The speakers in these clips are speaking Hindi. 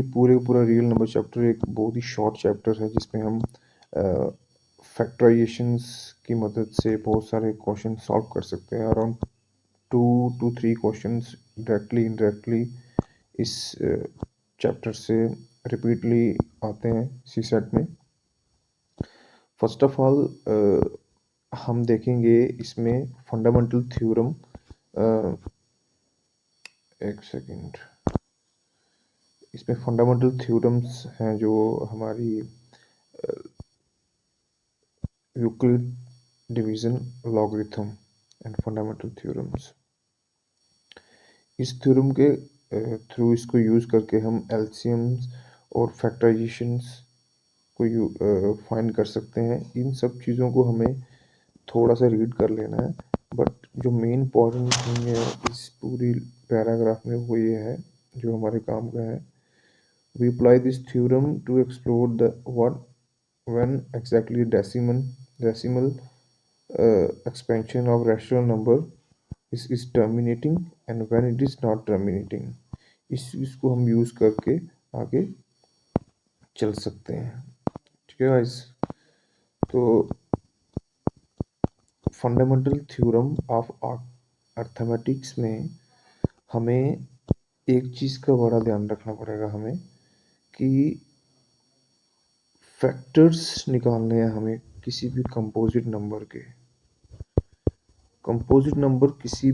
बेसिकली पूरा रियल नंबर चैप्टर एक बहुत ही शॉर्ट चैप्टर है जिसमें हम फैक्टराइजेशंस की मदद से बहुत सारे क्वेश्चन सॉल्व कर सकते हैं। Around 2 to 3 questions directly indirectly इस चैप्टर से रिपीटली आते हैं सीसेट में। फर्स्ट ऑफ ऑल हम देखेंगे इसमें फंडामेंटल थ्योरम। एक सेकेंड, इसमें फंडामेंटल थ्योरम्स हैं जो हमारी Euclid division, logarithm and fundamental theorems. इस थ्योरम के थ्रू इसको यूज़ करके हम एलसीएम्स और फैक्टराइजेशंस को फाइंड कर सकते हैं। इन सब चीज़ों को हमें थोड़ा सा रीड कर लेना है, बट जो मेन इंपॉर्टेंट थिंग है इस पूरी पैराग्राफ में वो ये है जो हमारे काम का है। We apply this theorem to explore the when exactly decimal expansion of rational number is terminating and when it is not terminating। इसको हम यूज़ करके आगे चल सकते हैं। ठीक है गाइस, तो फंडामेंटल थ्योरम ऑफ अर्थमेटिक्स में हमें एक चीज़ का बड़ा ध्यान रखना पड़ेगा हमें कि फैक्टर्स निकालने हैं हमें किसी भी कंपोजिट नंबर के। कंपोजिट नंबर किसी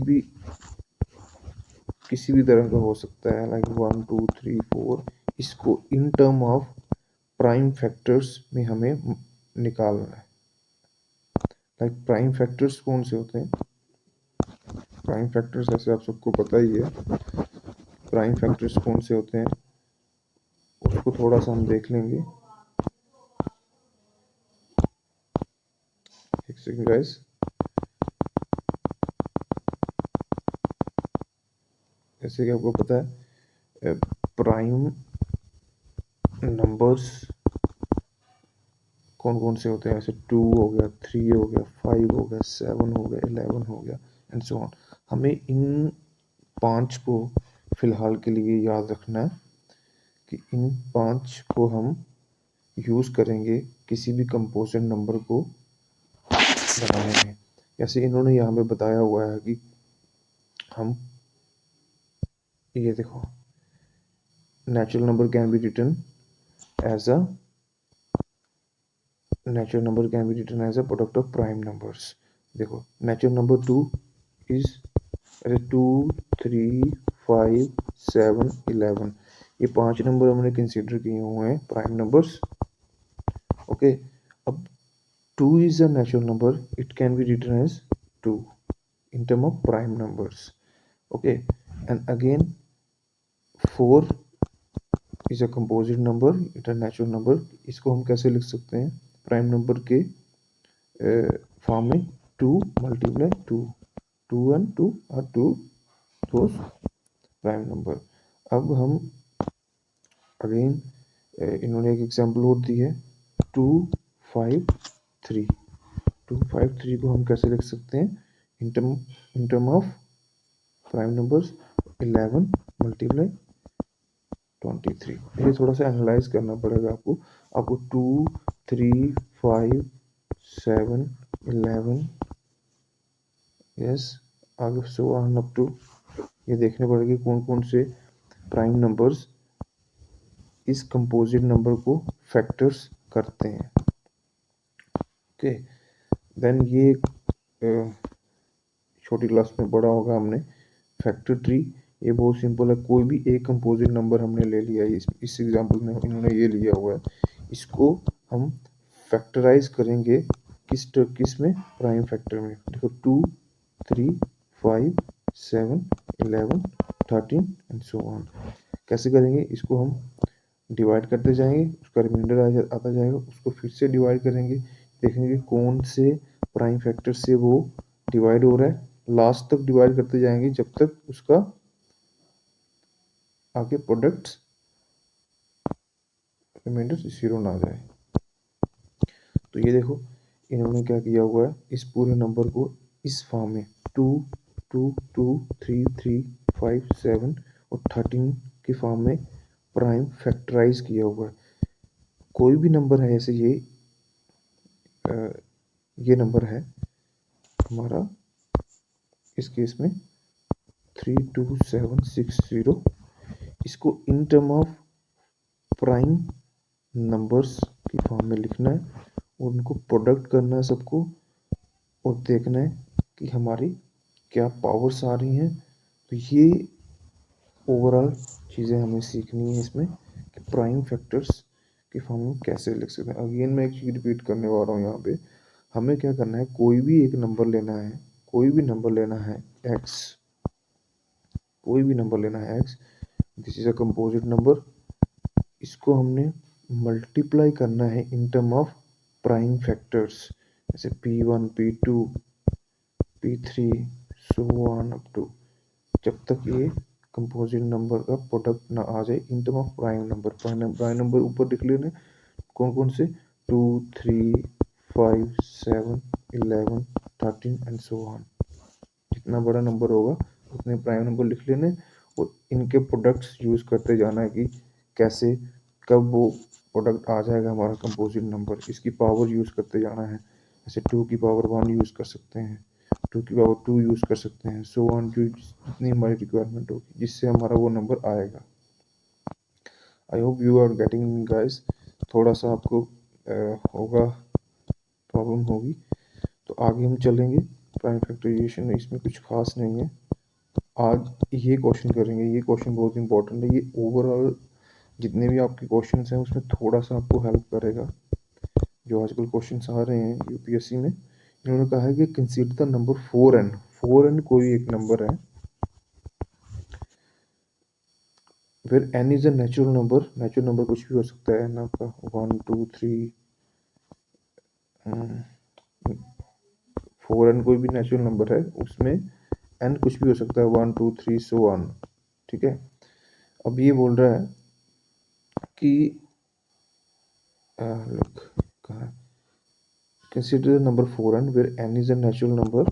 भी तरह का हो सकता है, लाइक 1 2 3 4। इसको in term of prime factors में हमें निकालना है। लाइक प्राइम फैक्टर्स कौन से होते हैं? प्राइम फैक्टर्स ऐसे आप सबको पता ही है। प्राइम फैक्टर्स कौन से होते हैं उसको थोड़ा सा हम देख लेंगे। एक सेकंड गाइस, जैसे कि आपको पता है प्राइम नंबर्स कौन कौन से होते हैं। ऐसे 2 हो गया, 3 हो गया, 5 हो गया, 7 हो गया, 11 हो गया एंड सो ऑन। हमें इन 5 को फिलहाल के लिए याद रखना है कि इन 5 को हम यूज़ करेंगे किसी भी कंपोजिट नंबर को बनाने में। जैसे इन्होंने यहाँ पे बताया हुआ है कि हम ये देखो, natural number can be written as a product of prime numbers. देखो, नेचुरल नंबर 2 इज 2 3 5 7 11। ये 5 नंबर हमने कंसीडर किए हुए हैं प्राइम नंबर्स। ओके, अब 2 is a natural number, it can be written as 2 in term of prime numbers। okay, and again 4 is a composite number, it a natural number। इसको हम कैसे लिख सकते हैं प्राइम नंबर के फॉर्म में? 2 multiply 2, 2 and 2 are 2 those prime number. अब हम अगेन इन्होंने एक एग्जांपल और दी है 2 5 3। 2 5 3 को हम कैसे लिख सकते हैं in term of prime numbers? 11 multiply 23। ये थोड़ा सा एनालाइज करना पड़ेगा आपको 2 3 5 7 11 यस आगे सो ऑन अप टू, ये देखने पड़ेगी कौन कौन से प्राइम नंबर्स इस कंपोजिट नंबर को फैक्टर्स करते हैं। ओके, देन ये छोटी क्लास में पढ़ा होगा हमने फैक्टर ट्री। ये बहुत सिंपल है, कोई भी एक कंपोजिट नंबर हमने ले लिया है, इस एग्जांपल में इन्होंने ये लिया हुआ है, इसको हम फैक्टराइज करेंगे किस में? प्राइम फैक्टर में। देखो 2 3 5 7 11 13 एंड सो ऑन। कैसे करेंगे? इसको हम डिवाइड करते जाएंगे, उसका रिमाइंडर आता जाएगा, उसको फिर से डिवाइड करेंगे, देखेंगे कौन से प्राइम फैक्टर से वो डिवाइड हो रहा है, लास्ट तक डिवाइड करते जाएंगे जब तक उसका आगे प्रोडक्ट रिमाइंडर 0 ना आ जाए। तो ये देखो इन्होंने क्या किया हुआ है, इस पूरे नंबर को इस फॉर्म में 2 2 2 3 3 5 7 और 13 की फॉर्म में प्राइम फैक्टराइज किया हुआ है। कोई भी नंबर है, जैसे ये नंबर है हमारा इस केस में 32760, इसको in term of prime numbers की फॉर्म में लिखना है और उनको प्रोडक्ट करना है सबको, और देखना है कि हमारी क्या पावर्स आ रही हैं। तो ये ओवरऑल चीज़ें हमें सीखनी है इसमें कि प्राइम फैक्टर्स की फॉर्म में कैसे लिख सकते हैं। अगेन मैं एक चीज़ रिपीट करने वाला हूँ यहाँ पे, हमें क्या करना है, कोई भी एक नंबर लेना है, कोई भी नंबर लेना है x, कोई भी नंबर लेना है x, this is a composite number, इसको हमने मल्टीप्लाई करना है in term of prime factors, जैसे p1 p2 p3 so on up to, जब तक ये कंपोजिट नंबर का प्रोडक्ट ना आ जाए in term of prime number. Prime number ऊपर लिख लेने कौन कौन से, 2 3 5 7 11 13 एंड सो ऑन। जितना बड़ा नंबर होगा उतने प्राइम नंबर लिख लेने और इनके प्रोडक्ट्स यूज़ करते जाना है कि कैसे कब वो प्रोडक्ट आ जाएगा हमारा कंपोजिट नंबर, इसकी पावर यूज़ करते जाना है। जैसे 2 की पावर 1 यूज़ कर सकते हैं, 2 की पावर 2 यूज़ कर सकते हैं, सो ऑन, जो जितनी हमारी रिक्वायरमेंट होगी जिससे हमारा वो नंबर आएगा। I hope you are getting guys, थोड़ा सा आपको होगा, प्रॉब्लम होगी, तो आगे हम चलेंगे। प्राइम फैक्टराइजेशन इसमें कुछ खास नहीं है, आज ये क्वेश्चन करेंगे, ये क्वेश्चन बहुत इंपॉर्टेंट है, ये ओवरऑल जितने भी आपके क्वेश्चन हैं उसमें थोड़ा सा आपको हेल्प करेगा। जो आजकल क्वेश्चन आ रहे हैं यूपीएससी में, इन्होंने कहा है कि consider the number 4n, 4n कोई एक नंबर है, फिर n is a natural number, natural number कुछ भी हो सकता है ना, आपका 1 2 3 4n कोई भी नेचुरल नंबर है, उसमें n कुछ भी हो सकता है, 1 2 3 सो ऑन, ठीक है। अब ये बोल रहा है कि look, कहाँ, consider the number 4n where n is a natural number,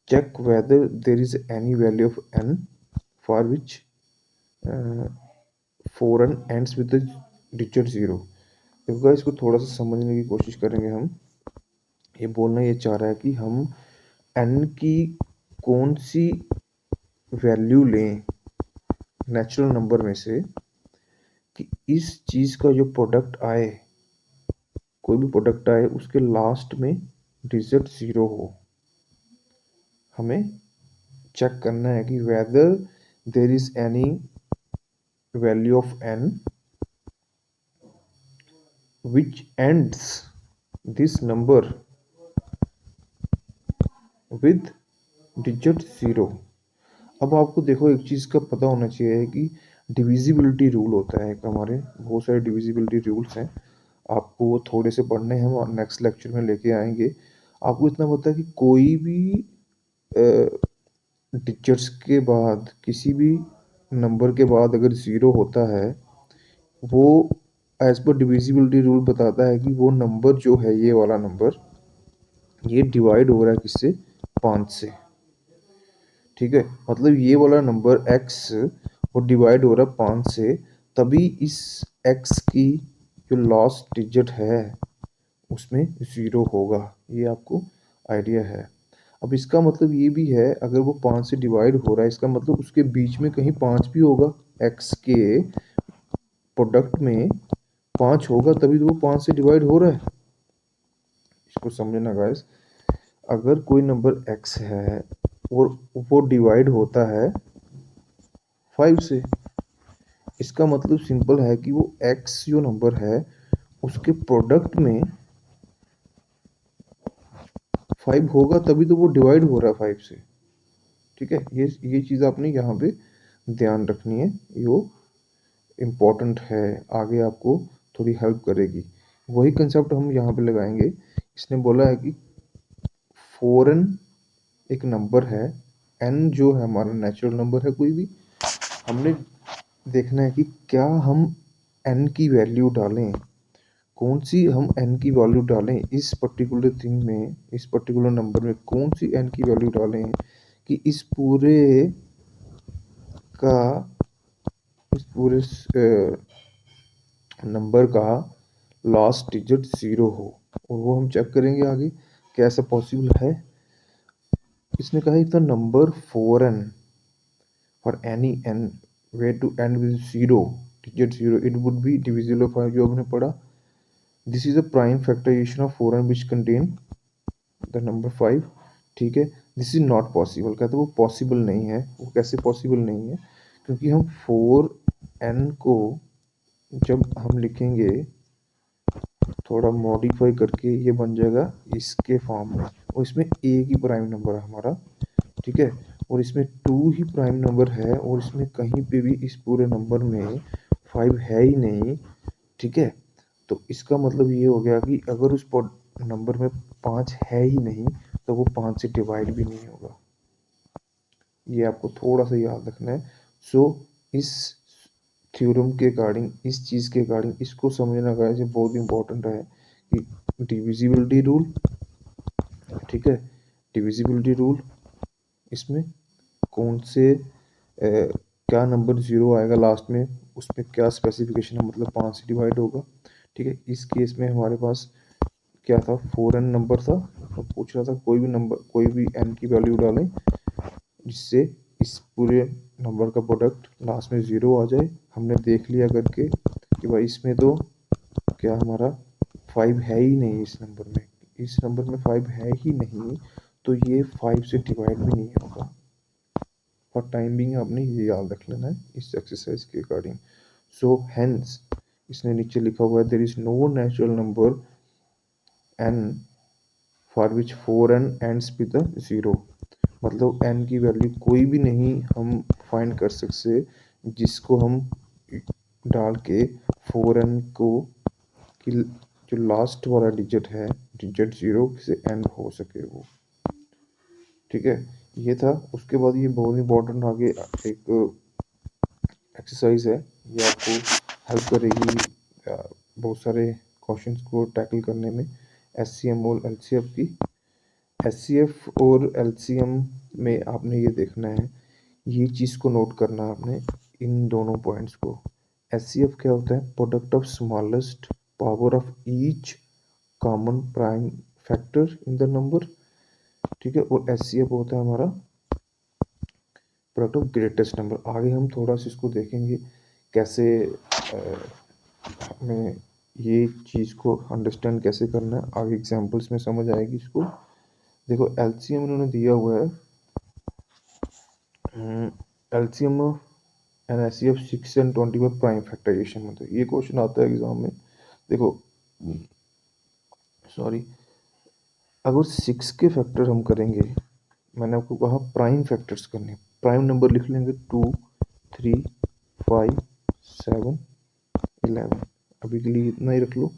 check whether there is any value of n for which 4n ends with the digit 0। देखो इसको थोड़ा सा समझने की कोशिश करेंगे हम। ये बोलना ये चाह रहा है कि हम n की कौन सी वैल्यू लें नेचुरल नंबर में से कि इस चीज़ का जो प्रोडक्ट आए, कोई भी प्रोडक्ट आए उसके लास्ट में डिजिट 0 हो। हमें चेक करना है कि whether there is any value of n which ends this number with digit 0। अब आपको देखो एक चीज़ का पता होना चाहिए कि डिविजिबिलिटी रूल होता है, एक हमारे बहुत सारे डिविजिबिलिटी रूल्स हैं, आपको वो थोड़े से पढ़ने हैं, हम नेक्स्ट लेक्चर में लेके आएंगे। आपको इतना पता है कि कोई भी डिजिट्स के बाद, किसी भी नंबर के बाद अगर 0 होता है, वो एज पर डिविजिबिलिटी रूल बताता है कि वो नंबर जो है, ये वाला नंबर, ये डिवाइड हो रहा है किससे, 5 से, ठीक है। मतलब ये वाला नंबर x वो डिवाइड हो रहा है 5 से, तभी इस x की जो लास्ट डिजिट है उसमें 0 होगा, ये आपको आइडिया है। अब इसका मतलब ये भी है, अगर वो 5 से डिवाइड हो रहा है, इसका मतलब उसके बीच में कहीं 5 भी होगा, x के प्रोडक्ट में 5 होगा तभी तो वो 5 से डिवाइड हो रहा है। इसको समझना गाइस, अगर कोई नंबर x है और वो डिवाइड होता है 5 से, इसका मतलब सिंपल है कि वो x जो नंबर है उसके प्रोडक्ट में 5 होगा तभी तो वो डिवाइड हो रहा है 5 से, ठीक है। ये चीज़ आपने यहाँ पे ध्यान रखनी है, ये इम्पोर्टेंट है, आगे आपको थोड़ी हेल्प करेगी। वही कंसेप्ट हम यहाँ पे लगाएंगे। इसने बोला है कि 4n एक नंबर है, n जो है हमारा नेचुरल नंबर है कोई भी, हमने देखना है कि क्या हम n की वैल्यू डालें, कौन सी हम n की वैल्यू डालें इस पर्टिकुलर थिंग में, इस पर्टिकुलर नंबर में कौन सी n की वैल्यू डालें कि इस पूरे का पूरे नंबर का लास्ट डिजिट 0 हो, और वो हम चेक करेंगे आगे कैसे पॉसिबल है। इसने कहा if the number 4n for any n way to end with 0 digit 0 it would be divisible of 5, जो हमने पढ़ा। This is a prime factorization of 4n which contain the number 5। ठीक है, दिस इज नॉट पॉसिबल, कहते हैं वो पॉसिबल नहीं है। वो कैसे पॉसिबल नहीं है, क्योंकि हम 4n को जब हम लिखेंगे थोड़ा मॉडिफाई करके ये बन जाएगा इसके फॉर्म में, और इसमें एक ही प्राइम नंबर है हमारा। ठीक है, और इसमें 2 ही प्राइम नंबर है, और इसमें कहीं पे भी इस पूरे नंबर में 5 है ही नहीं। ठीक है, तो इसका मतलब ये हो गया कि अगर उस नंबर में 5 है ही नहीं तो वो 5 से डिवाइड भी नहीं होगा। ये आपको थोड़ा सा याद रखना है। सो इस थ्योरम के अकॉर्डिंग, इस चीज़ के अकॉर्डिंग इसको समझना गाइस बहुत इंपॉर्टेंट है कि डिविजिबिलिटी रूल। ठीक है, डिविजिबिलिटी रूल, इसमें कौन से क्या नंबर 0 आएगा लास्ट में, उसमें क्या स्पेसिफिकेशन है, मतलब 5 से डिवाइड होगा। ठीक है, इस केस में हमारे पास क्या था, 4n नंबर था, तो पूछ रहा था कोई भी नंबर, कोई भी n की वैल्यू डालें जिससे इस पूरे नंबर का प्रोडक्ट लास्ट में 0 आ जाए। हमने देख लिया करके कि भाई इसमें तो क्या हमारा 5 है ही नहीं, इस नंबर में 5 है ही नहीं, तो ये 5 से डिवाइड भी नहीं होगा। फॉर टाइम बिंग आपने ये याद रख लेना है इस एक्सरसाइज के अकॉर्डिंग। सो हेंस इसने नीचे लिखा हुआ है there is no natural number n for which 4n ends with 0, मतलब n की वैल्यू कोई भी नहीं हम फाइंड कर सकते जिसको हम डाल के 4n को कि जो लास्ट वाला डिजिट है, डिजिट 0 से एंड हो सके वो। ठीक है, ये था। उसके बाद ये बहुत इंपॉर्टेंट आगे एक एक्सरसाइज है, ये आपको हेल्प करेगी बहुत सारे क्वेश्चंस को टैकल करने में, एचसीएम और एलसीएफ की। एचसीएफ और एलसीएम में आपने ये देखना है, ये चीज़ को नोट करना है आपने, इन दोनों पॉइंट्स को। एचसीएफ क्या होता है, product of smallest power of each common prime factor in the number. ठीक है, और एचसीएफ होता है हमारा प्रोडक्ट ऑफ ग्रेटेस्ट नंबर। आगे हम थोड़ा सा इसको देखेंगे कैसे हमें ये चीज़ को अंडरस्टैंड कैसे करना है, आगे एग्जांपल्स में समझ आएगी इसको। देखो एलसीएम उन्होंने दिया हुआ है, एलसीएम एंड एचसीएफ 6 and 20 में प्राइम फैक्टराइजेशन में, तो ये क्वेश्चन आता है एग्जाम में। देखो सॉरी, अगर 6 के फैक्टर हम करेंगे, मैंने आपको कहा प्राइम फैक्टर्स करने, प्राइम नंबर लिख लेंगे 2 3 5 7 11, अभी के लिए इतना ही रख लो।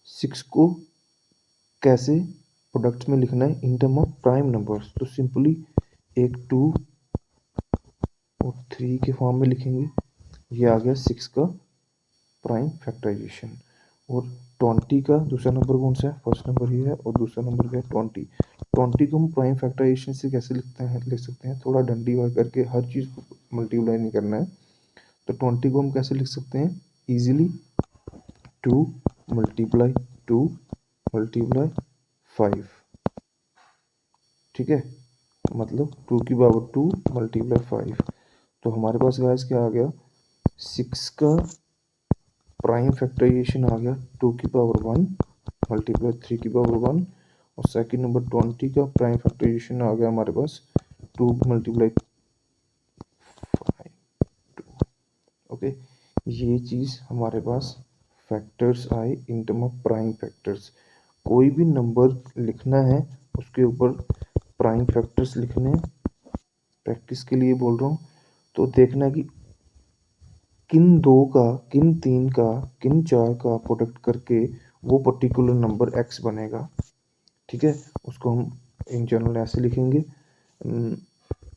6 को कैसे प्रोडक्ट में लिखना है in term of prime numbers, तो सिंपली एक 2 और 3 के फॉर्म में लिखेंगे, ये आ गया 6 का प्राइम फैक्टराइजेशन। और 20 का दूसरा नंबर कौन सा है, फर्स्ट नंबर ये है, और दूसरा नंबर क्या है 20। 20 को हम प्राइम फैक्टराइजेशन से कैसे लिख सकते हैं, थोड़ा डंडी वार करके, हर चीज़ को मल्टीप्लाई नहीं करना है। तो 20 को हम कैसे लिख सकते हैं इजीली, 2 मल्टीप्लाई 2 मल्टीप्लाई 5। ठीक है, मतलब 2 की पावर 2 मल्टीप्लाई 5, तो हमारे पास गाइस क्या आ गया, 6 का प्राइम फैक्टराइजेशन आ गया 2 की पावर 1 मल्टीप्लाई 3 की पावर 1, और सेकंड नंबर 20 का प्राइम फैक्टराइजेशन आ गया हमारे पास 2 मल्टीप्लाई 5 2। ओके, ये चीज़ हमारे पास फैक्टर्स आए in term of prime factors. कोई भी नंबर लिखना है उसके ऊपर प्राइम फैक्टर्स लिखने हैं, प्रैक्टिस के लिए बोल रहा हूँ। तो देखना कि किन 2 का, किन 3 का, किन 4 का प्रोडक्ट करके वो पर्टिकुलर नंबर x बनेगा। ठीक है, उसको हम इन जनरल ऐसे लिखेंगे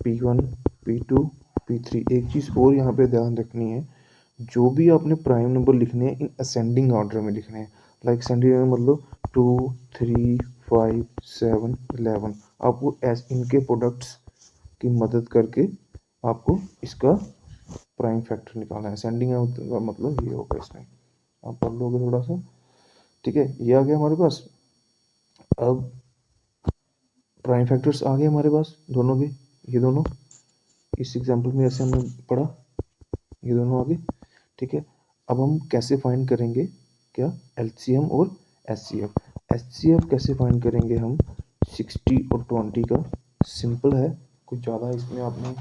P1 P2 P3। एक चीज़ और यहाँ पे ध्यान रखनी है, जो भी आपने प्राइम नंबर लिखने हैं इन असेंडिंग ऑर्डर में लिखने हैं, लाइक असेंडिंग मतलब 2 3 5 7 11। आपको इनके प्रोडक्ट्स की मदद करके आपको इसका प्राइम फैक्टर निकालना है। असेंडिंग का मतलब ये होगा, इसमें आप पढ़ लोगे थोड़ा सा, ठीक है। ये आ गया हमारे पास। अब प्राइम फैक्टर्स आ गए हमारे पास दोनों के, ये दोनों इस एग्जांपल में ऐसे हमने पढ़ा, ये दोनों आ गए, ठीक है। अब हम कैसे फाइंड करेंगे क्या, एलसीएम और एचसीएफ। एचसीएफ कैसे फाइंड करेंगे हम, 60 और 20 का, सिंपल है, कुछ ज़्यादा इसमें आपने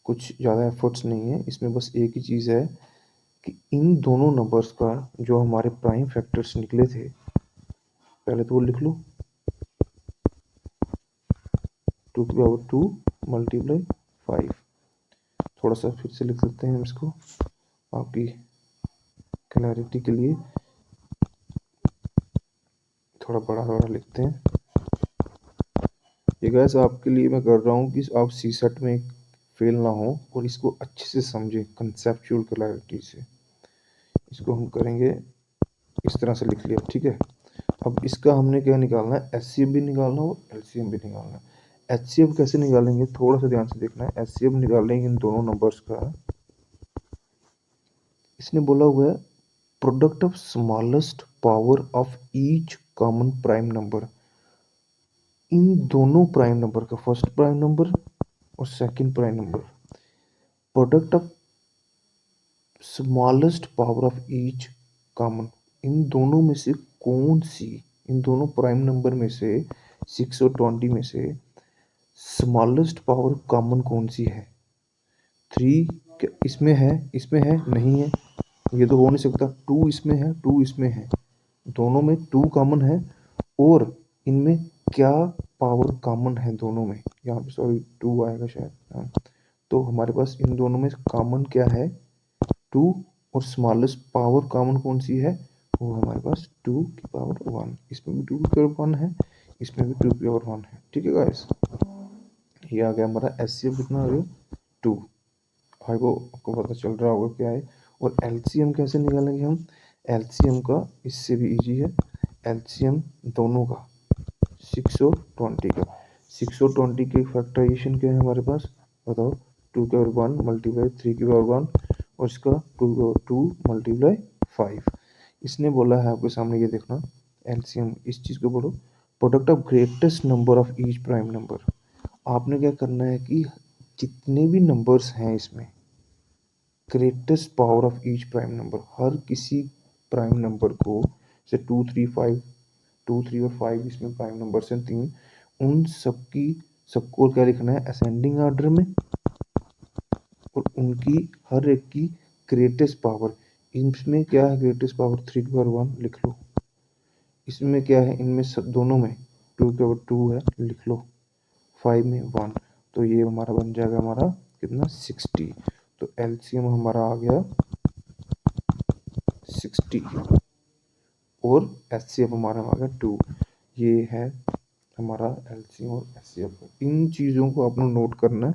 कुछ ज़्यादा एफर्ट्स नहीं है इसमें, बस एक ही चीज़ है कि इन दोनों नंबर्स का जो हमारे प्राइम फैक्टर्स निकले थे, पहले तो वो लिख लो, 2 मल्टीप्लाई 5, थोड़ा सा फिर से लिख लेते हैं हम इसको आपकी क्लैरिटी के लिए, थोड़ा बड़ा बड़ा लिखते हैं। ये गैस आपके लिए मैं कर रहा हूँ कि आप सीसेट में फेल ना हो और इसको अच्छे से समझें कंसेप्चुअल क्लैरिटी से। इसको हम करेंगे, इस तरह से लिख लिया, ठीक है। अब इसका हमने क्या निकालना है, एचसीएफ भी निकालना हो, एलसीएम भी निकालना है। एचसीएफ कैसे निकालेंगे, थोड़ा सा ध्यान से देखना है। एचसीएफ निकालेंगे इन दोनों नंबर्स का, इसने बोला हुआ है product of smallest power of each common prime number. इन दोनों प्राइम नंबर का, फर्स्ट प्राइम नंबर और second prime number, product of smallest power of each common, इन दोनों में से कौन सी, इन दोनों प्राइम नंबर में से 6 और 20 में से स्मॉलेस्ट पावर कॉमन कौन सी है। 3 इसमें है, इसमें है, नहीं है, ये तो हो नहीं सकता। 2 इसमें है, 2 इसमें है, दोनों में 2 कॉमन है, और इनमें क्या पावर कॉमन है दोनों में, यहाँ पे सॉरी 2 आएगा शायद, हाँ। तो हमारे पास इन दोनों में कॉमन क्या है, 2, और स्मॉलेस्ट पावर कॉमन कौन सी है, वो हमारे पास 2 की पावर 1, इसमें भी 2 की पावर 1 है, इसमें भी 2 की पावर 1 है, ठीक है गाइस। ये आ गया हमारा एचसीएफ, कितना आ गया 2, भाई को आपको पता चल रहा होगा क्या है। और एलसीएम कैसे निकालेंगे हम, एलसीएम का इससे भी इजी है, एलसीएम दोनों का 6 और 20 का, 6 और 20 के फैक्टराइजेशन क्या है हमारे पास, बताओ, 2 की पावर 1 मल्टीप्लाई 3 की पावर 1 और इसका 2 मल्टीप्लाई 5। इसने बोला है आपके सामने, ये देखना एलसीएम, इस चीज़ को बोलो product of greatest number of each prime number. आपने क्या करना है कि जितने भी नंबर्स हैं इसमें, greatest power of each prime number, हर किसी प्राइम नंबर को, जैसे 2 3 5, 2 3 और 5 इसमें प्राइम नंबर्स हैं 3, उन सबकी, सबको क्या लिखना है, असेंडिंग ऑर्डर में, और उनकी हर एक की ग्रेटेस्ट पावर। इसमें क्या है, ग्रेटेस्ट पावर 3 की पावर 1 लिख लो, इसमें क्या है, इनमें सब दोनों में 2 की पावर 2 है, लिख लो, 5 में 1, तो ये हमारा बन जाएगा हमारा कितना, 60। तो एलसीएम हमारा आ गया 60 और एचसीएफ हमारा आ गया 2। ये है हमारा एलसीएम और एचसीएफ। इन चीज़ों को आपने नोट करना है,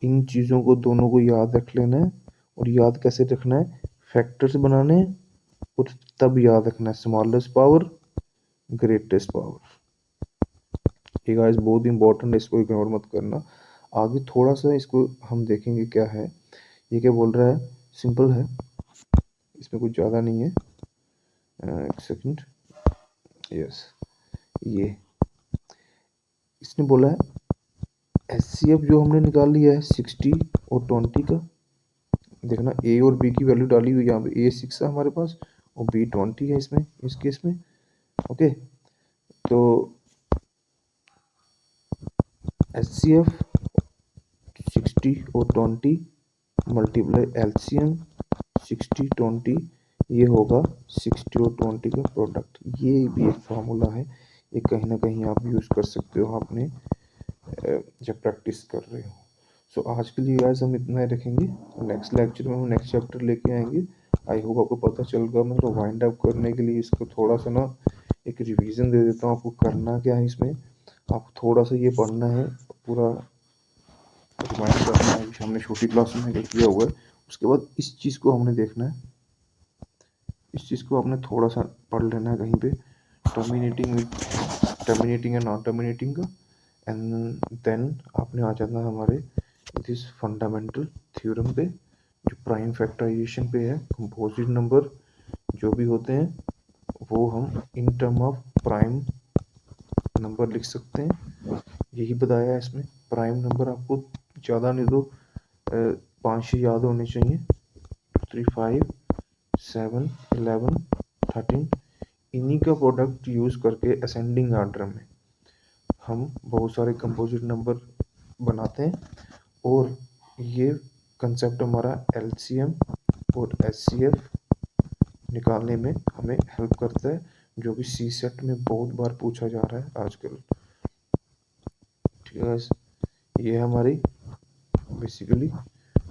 इन चीज़ों को दोनों को याद रख लेना है। और याद कैसे रखना है, फैक्टर्स बनाने हैं और तब याद रखना है स्मॉलेस्ट पावर ग्रेटेस्ट पावर। ये गाइस बहुत इंपॉर्टेंट है, इसको इग्नोर मत करना। आगे थोड़ा सा इसको हम देखेंगे क्या है, ये क्या बोल रहा है, सिंपल है, इसमें कुछ ज़्यादा नहीं है। एक सेकंड, यस, ये इसने बोला है एचसीएफ जो हमने निकाल लिया है 60 और 20 का, देखना ए और बी की वैल्यू डाली हुई, यहाँ पे ए 6 है हमारे पास और बी 20 है इसमें, इस केस में, ओके। तो एचसीएफ 60 और 20 मल्टीप्लाई एलसीएम 60 20, ये होगा 60 और 20 का प्रोडक्ट। ये भी एक फार्मूला है, ये कहीं ना कहीं आप यूज़ कर सकते हो आपने जब प्रैक्टिस कर रहे हो। सो आज के लिए गाइस हम इतना ही रखेंगे, नेक्स्ट लेक्चर में हम नेक्स्ट चैप्टर लेके आएंगे। आई होप आपको पता चल गया। मैं तो वाइंड अप करने के लिए इसको थोड़ा सा ना एक रिवीजन दे देता हूँ, आपको करना क्या है इसमें, आपको थोड़ा सा ये पढ़ना है, पूरा रिमाइंड करना है कि हमने छोटी क्लास में क्या किया हुआ है। उसके बाद इस चीज़ को हमने देखना है, इस चीज़ को आपने थोड़ा सा पढ़ लेना है कहीं पे, टर्मिनेटिंग एंड नॉन टर्मिनेटिंग का, एंड देन आपने आ जाना हमारे दिस फंडामेंटल थ्योरम पे, जो प्राइम फैक्टराइजेशन पे है। कंपोजिट नंबर जो भी होते हैं वो हम in term of prime number लिख सकते हैं। यही बताया है इसमें। प्राइम नंबर आपको ज़्यादा नहीं तो 5 याद होने चाहिए। 3, 5, 7, 11, 13। इन्हीं का प्रोडक्ट यूज़ करके असेंडिंग आर्डर में हम बहुत सारे कंपोजिट नंबर बनाते हैं, और ये कंसेप्ट हमारा एलसीएम और एचसीएफ निकालने में हमें हेल्प करता है, जो कि सी सेट में बहुत बार पूछा जा रहा है आजकल। ठीक है, ये हमारी बेसिकली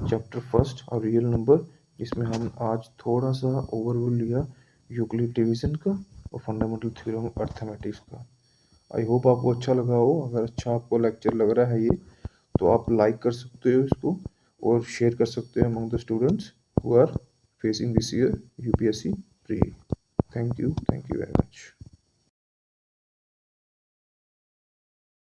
चैप्टर फर्स्ट और रियल नंबर, जिसमें हम आज थोड़ा सा ओवरव्यू लिया यूक्लिड डिवीजन का और फंडामेंटल थ्योरम ऑफ अर्थमेटिक्स का। आई होप आपको अच्छा लगा हो। अगर अच्छा आपको लेक्चर लग रहा है ये, तो आप लाइक कर सकते हो इसको और शेयर कर सकते हो among the students who are facing this year UPSC pre. Thank you very much.